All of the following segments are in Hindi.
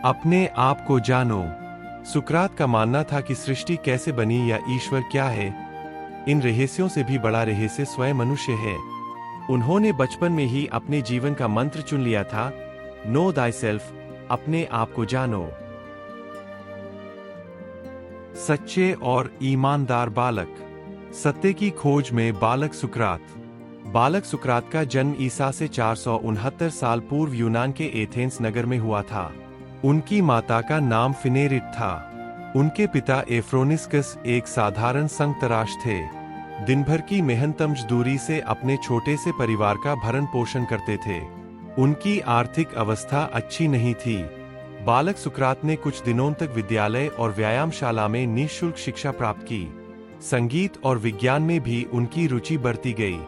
अपने आप को जानो। सुकरात का मानना था कि सृष्टि कैसे बनी या ईश्वर क्या है, इन रहस्यों से भी बड़ा रहस्य स्वयं मनुष्य है। उन्होंने बचपन में ही अपने जीवन का मंत्र चुन लिया था, नो थायसेल्फ, अपने आप को जानो। सच्चे और ईमानदार बालक। सत्य की खोज में बालक सुकरात। बालक सुकरात का जन्म ईसा से 469 साल पूर्व यूनान के एथेंस नगर में हुआ था। उनकी माता का नाम फिनेरिट था। उनके पिता एफ्रोनिस्कस एक साधारण संगतराश थे। दिन भर की मेहनत मजदूरी से अपने छोटे से परिवार का भरण पोषण करते थे। उनकी आर्थिक अवस्था अच्छी नहीं थी। बालक सुकरात ने कुछ दिनों तक विद्यालय और व्यायामशाला में निःशुल्क शिक्षा प्राप्त की। संगीत और विज्ञान में भी उनकी रुचि बढ़ती गई।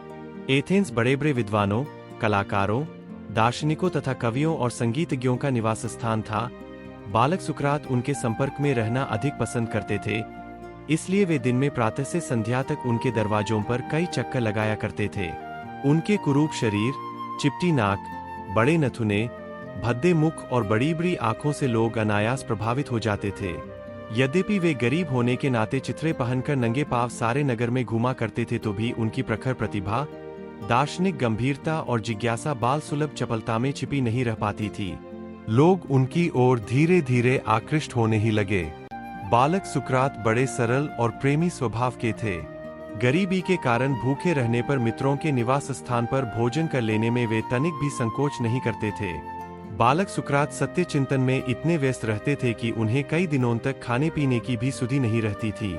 एथेंस बड़े बड़े विद्वानों, कलाकारों, दार्शनिकों तथा कवियों और संगीतज्ञों का निवास स्थान था। बालक सुकरात उनके संपर्क में रहना अधिक पसंद करते थे, इसलिए वे दिन में प्रातः से संध्या तक उनके दरवाजों पर कई चक्कर लगाया करते थे। उनके कुरूप शरीर, चिपटी नाक, बड़े नथुने, भद्दे मुख और बड़ी बड़ी आंखों से लोग अनायास प्रभावित हो जाते थे। यद्यपि वे गरीब होने के नाते चित्रे पहनकर नंगे पांव सारे नगर में घूमा करते थे, तो भी उनकी प्रखर प्रतिभा, दार्शनिक गंभीरता और जिज्ञासा बाल सुलभ चपलता में छिपी नहीं रह पाती थी। लोग उनकी ओर धीरे धीरे आकृष्ट होने ही लगे। बालक सुकरात बड़े सरल और प्रेमी स्वभाव के थे। गरीबी के कारण भूखे रहने पर मित्रों के निवास स्थान पर भोजन कर लेने में वे तनिक भी संकोच नहीं करते थे। बालक सुकरात सत्य चिंतन में इतने व्यस्त रहते थे कि उन्हें कई दिनों तक खाने पीने की भी सुधि नहीं रहती थी।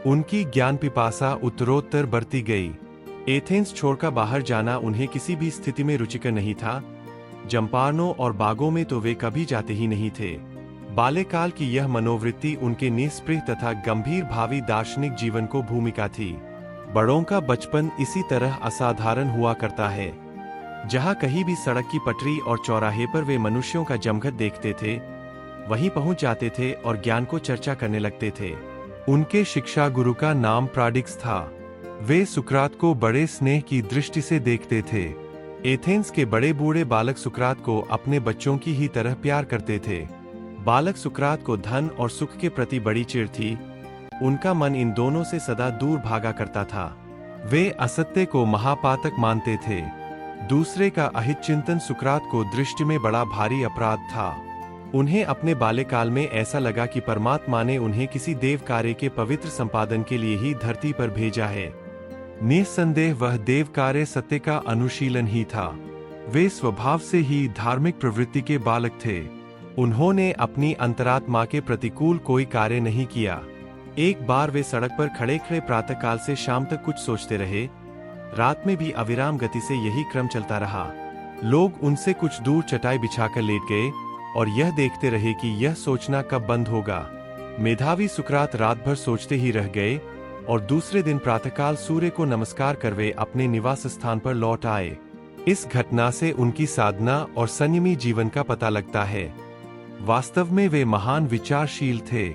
उनकी ज्ञान पिपासा उत्तरोत्तर बढ़ती गई। एथेंस छोड़कर बाहर जाना उन्हें किसी भी स्थिति में रुचिकर नहीं था। जंपार्नों और बागों में तो वे कभी जाते ही नहीं थे। बाल्यकाल की यह मनोवृत्ति उनके निस्पृह तथा गंभीर भावी दार्शनिक जीवन को भूमिका थी। बड़ों का बचपन इसी तरह असाधारण हुआ करता है। जहाँ कहीं भी सड़क की पटरी और चौराहे पर वे मनुष्यों का जमघट देखते थे, वहीं पहुंच जाते थे और ज्ञान को चर्चा करने लगते थे। उनके शिक्षा गुरु का नाम प्राडिक्स था। वे सुकरात को बड़े स्नेह की दृष्टि से देखते थे। एथेंस के बड़े बूढ़े बालक सुकरात को अपने बच्चों की ही तरह प्यार करते थे। बालक सुकरात को धन और सुख के प्रति बड़ी चिढ़ थी। उनका मन इन दोनों से सदा दूर भागा करता था। वे असत्य को महापातक मानते थे। दूसरे का अहित चिंतन सुकरात को दृष्टि में बड़ा भारी अपराध था। उन्हें अपने बाल्यकाल में ऐसा लगा कि परमात्मा ने उन्हें किसी देव कार्य के पवित्र संपादन के लिए ही धरती पर भेजा है। निस्संदेह वह देव कार्य सत्य का अनुशीलन ही था। वे स्वभाव से ही धार्मिक प्रवृत्ति के बालक थे। उन्होंने अपनी अंतरात्मा के प्रतिकूल कोई कार्य नहीं किया। एक बार वे सड़क पर खड़े खड़े प्रातःकाल से शाम तक कुछ सोचते रहे। रात में भी अविराम गति से यही क्रम चलता रहा। लोग उनसे कुछ दूर चटाई बिछाकर लेट गए और यह देखते रहे कि यह सोचना कब बंद होगा। मेधावी सुकरात रात भर सोचते ही रह गए और दूसरे दिन प्रातःकाल सूर्य को नमस्कार कर वे अपने निवास स्थान पर लौट आए। इस घटना से उनकी साधना और संयमी जीवन का पता लगता है। वास्तव में वे महान विचारशील थे।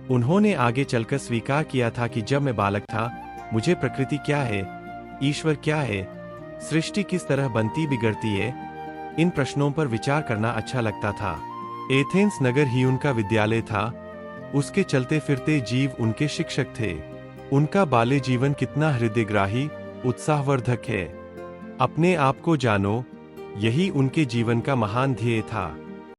उन्होंने आगे चलकर स्वीकार किया था कि जब मैं बालक था, मुझे प्रकृति क्या है, ईश्वर क्या है, सृष्टि किस तरह बनती बिगड़ती है, इन प्रश्नों पर विचार करना अच्छा लगता था। एथेंस नगर ही उनका विद्यालय था। उसके चलते फिरते जीव उनके शिक्षक थे। उनका बाल्य जीवन कितना हृदयग्राही, उत्साहवर्धक है। अपने आप को जानो, यही उनके जीवन का महान ध्येय था।